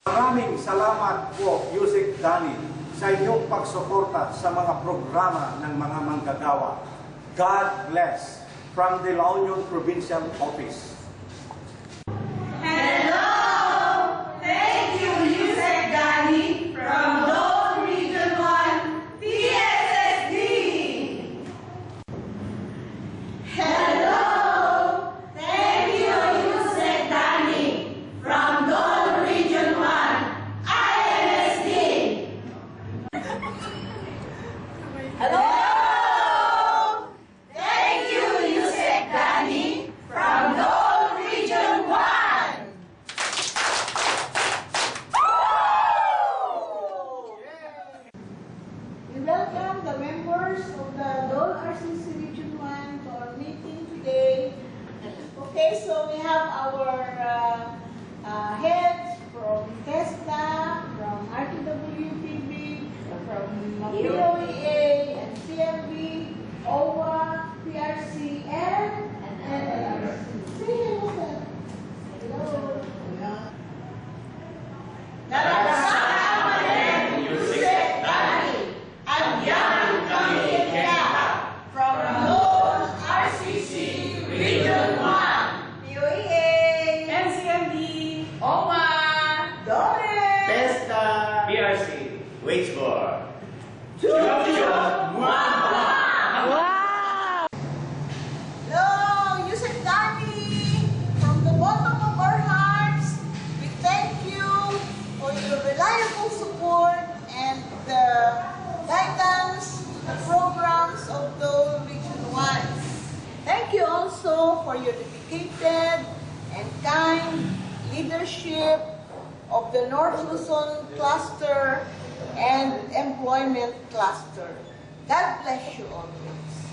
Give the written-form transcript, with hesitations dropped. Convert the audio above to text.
Maraming salamat po, Yusek Danny, sa inyong pagsuporta sa mga programa ng mga manggagawa. God bless from the La Union Provincial Office. Hello! Thank you, Yusek Danny from Dole Region 1, PSSD! Hello! Thank you, Yusek Danny from Dole Region 1, IMSD! Hello! Thank you, Yusek Danny from Dole Region 1! We welcome the members of the Dole RCC Region 1 to our meeting today. Okay, so we have our heads from TESTA, from RTWPB, from POEA and CMB, OWA, PRC, and NLRC. Say hello, sir. Hello. Nakasama rin Yusek Danny at yan kami Kenta from Dole RCC Region 1, POEA, NCMB, OWA, Dole, TESTA, PRC, Wageboard. Hello, Yusek Danny. From the bottom of our hearts, we thank you for your reliable support and the guidance to the programs of Dole Region 1. Thank you also for your dedicated and kind leadership of the North Luzon Cluster and Employment Cluster. God bless you always.